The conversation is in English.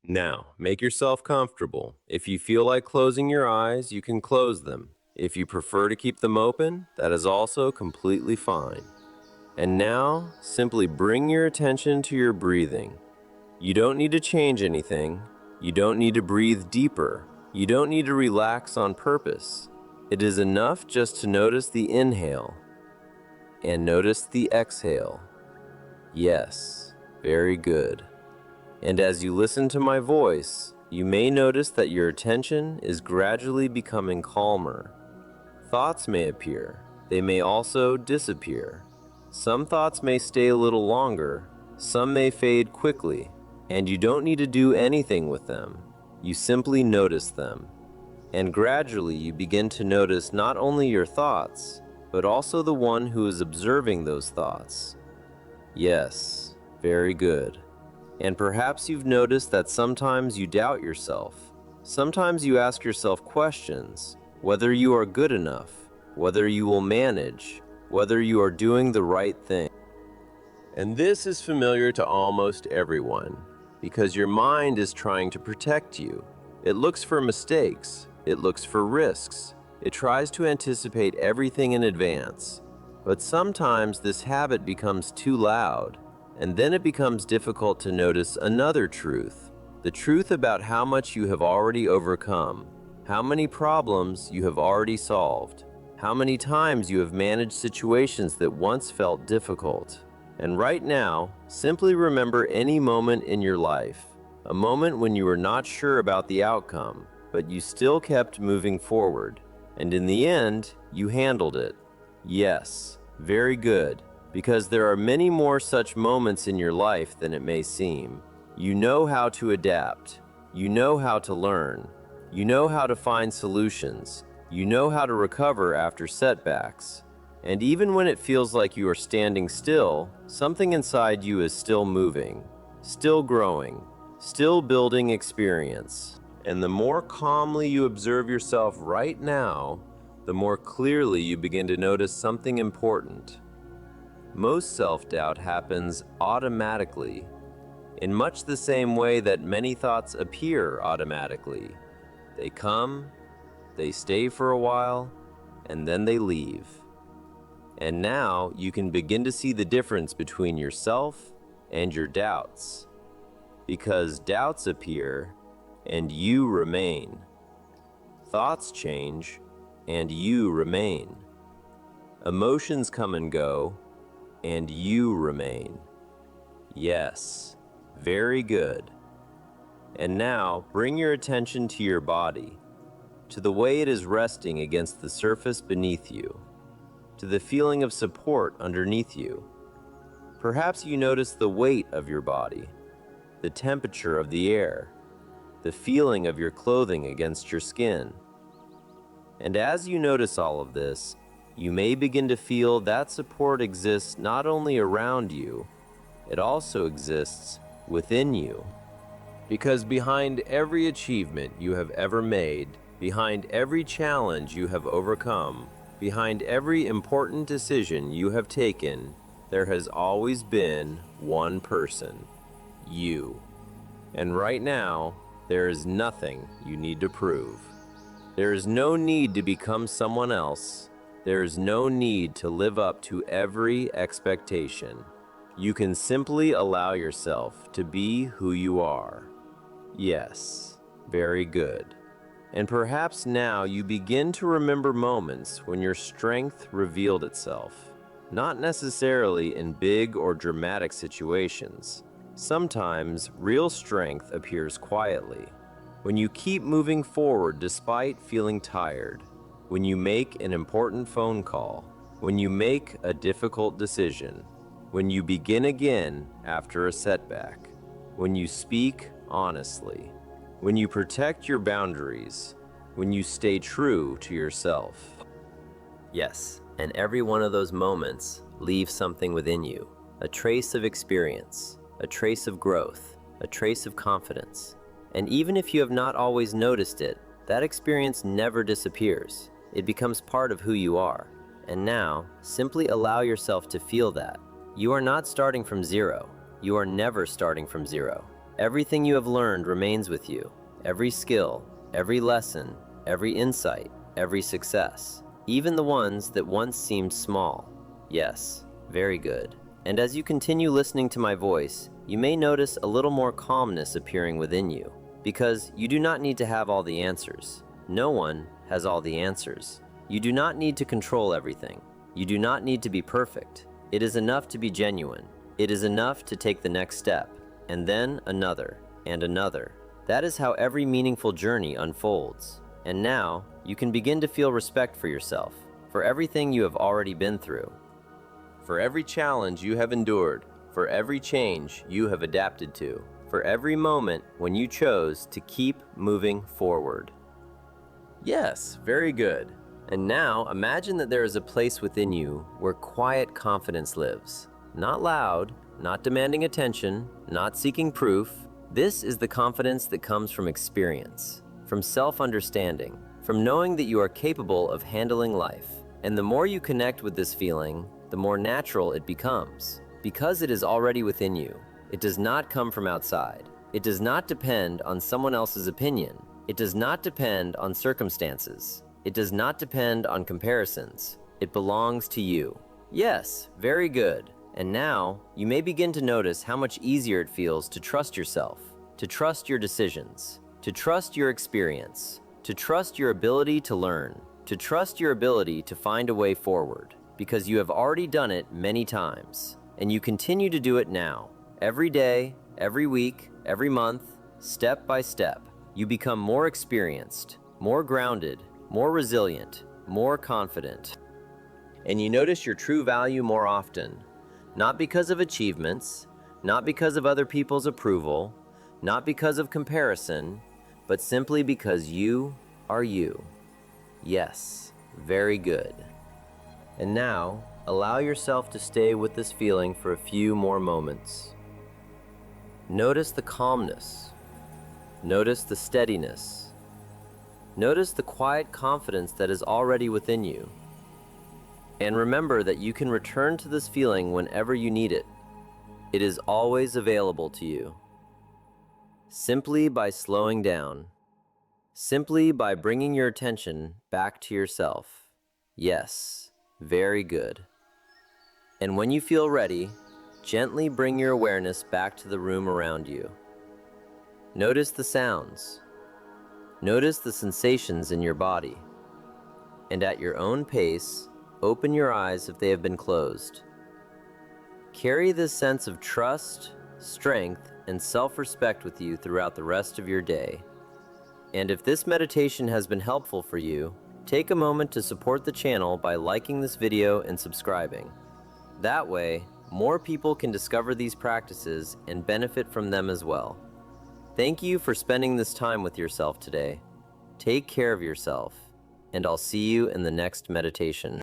Now, make yourself comfortable. If you feel like closing your eyes, you can close them. If you prefer to keep them open, that is also completely fine. And now, simply bring your attention to your breathing. You don't need to change anything. You don't need to breathe deeper. You don't need to relax on purpose. It is enough just to notice the inhale and notice the exhale. Yes, very good. And as you listen to my voice, you may notice that your attention is gradually becoming calmer. Thoughts may appear. They may also disappear. Some thoughts may stay a little longer. Some may fade quickly. And you don't need to do anything with them. You simply notice them. And gradually you begin to notice not only your thoughts, but also the one who is observing those thoughts. Yes, very good. And perhaps you've noticed that sometimes you doubt yourself. Sometimes you ask yourself questions, whether you are good enough, whether you will manage, whether you are doing the right thing. And this is familiar to almost everyone, because your mind is trying to protect you. It looks for mistakes, it looks for risks, it tries to anticipate everything in advance. But sometimes this habit becomes too loud, and then it becomes difficult to notice another truth, the truth about how much you have already overcome, how many problems you have already solved, how many times you have managed situations that once felt difficult. And right now, simply remember any moment in your life, a moment when you were not sure about the outcome, but you still kept moving forward, and in the end, you handled it. Yes, very good, because there are many more such moments in your life than it may seem. You know how to adapt, you know how to learn, you know how to find solutions, you know how to recover after setbacks. And even when it feels like you are standing still, something inside you is still moving, still growing, still building experience. And the more calmly you observe yourself right now, the more clearly you begin to notice something important. Most self-doubt happens automatically, in much the same way that many thoughts appear automatically. They come, they stay for a while, and then they leave. And now you can begin to see the difference between yourself and your doubts. Because doubts appear and you remain. Thoughts change and you remain. Emotions come and go and you remain. Yes, very good. And now bring your attention to your body, to the way it is resting against the surface beneath you, to the feeling of support underneath you. Perhaps you notice the weight of your body, the temperature of the air, the feeling of your clothing against your skin. And as you notice all of this, you may begin to feel that support exists not only around you, it also exists within you. Because behind every achievement you have ever made, behind every challenge you have overcome, behind every important decision you have taken, there has always been one person, you. And right now, there is nothing you need to prove. There is no need to become someone else. There is no need to live up to every expectation. You can simply allow yourself to be who you are. Yes, very good. And perhaps now you begin to remember moments when your strength revealed itself, not necessarily in big or dramatic situations. Sometimes real strength appears quietly, when you keep moving forward despite feeling tired, when you make an important phone call, when you make a difficult decision, when you begin again after a setback, when you speak honestly, when you protect your boundaries, when you stay true to yourself. Yes, and every one of those moments leaves something within you, a trace of experience, a trace of growth, a trace of confidence. And even if you have not always noticed it, that experience never disappears. It becomes part of who you are. And now, simply allow yourself to feel that. You are not starting from zero. You are never starting from zero. Everything you have learned remains with you. Every skill, every lesson, every insight, every success. Even the ones that once seemed small. Yes, very good. And as you continue listening to my voice, you may notice a little more calmness appearing within you, because you do not need to have all the answers. No one has all the answers. You do not need to control everything. You do not need to be perfect. It is enough to be genuine. It is enough to take the next step, and then another, and another. That is how every meaningful journey unfolds. And now, you can begin to feel respect for yourself, for everything you have already been through, for every challenge you have endured, for every change you have adapted to, for every moment when you chose to keep moving forward. Yes, very good. And now, imagine that there is a place within you where quiet confidence lives. Not loud, not demanding attention, not seeking proof. This is the confidence that comes from experience, from self-understanding, from knowing that you are capable of handling life. And the more you connect with this feeling, the more natural it becomes, because it is already within you. It does not come from outside. It does not depend on someone else's opinion. It does not depend on circumstances. It does not depend on comparisons. It belongs to you. Yes, very good. And now, you may begin to notice how much easier it feels to trust yourself, to trust your decisions, to trust your experience, to trust your ability to learn, to trust your ability to find a way forward, because you have already done it many times, and you continue to do it now. Every day, every week, every month, step by step, you become more experienced, more grounded, more resilient, more confident. And you notice your true value more often. Not because of achievements, not because of other people's approval, not because of comparison, but simply because you are you. Yes, very good. And now, allow yourself to stay with this feeling for a few more moments. Notice the calmness. Notice the steadiness. Notice the quiet confidence that is already within you. And remember that you can return to this feeling whenever you need it. It is always available to you. Simply by slowing down. Simply by bringing your attention back to yourself. Yes, very good. And when you feel ready, gently bring your awareness back to the room around you. Notice the sounds. Notice the sensations in your body. And at your own pace, open your eyes if they have been closed. Carry this sense of trust, strength, and self-respect with you throughout the rest of your day. And if this meditation has been helpful for you, take a moment to support the channel by liking this video and subscribing. That way, more people can discover these practices and benefit from them as well. Thank you for spending this time with yourself today. Take care of yourself, and I'll see you in the next meditation.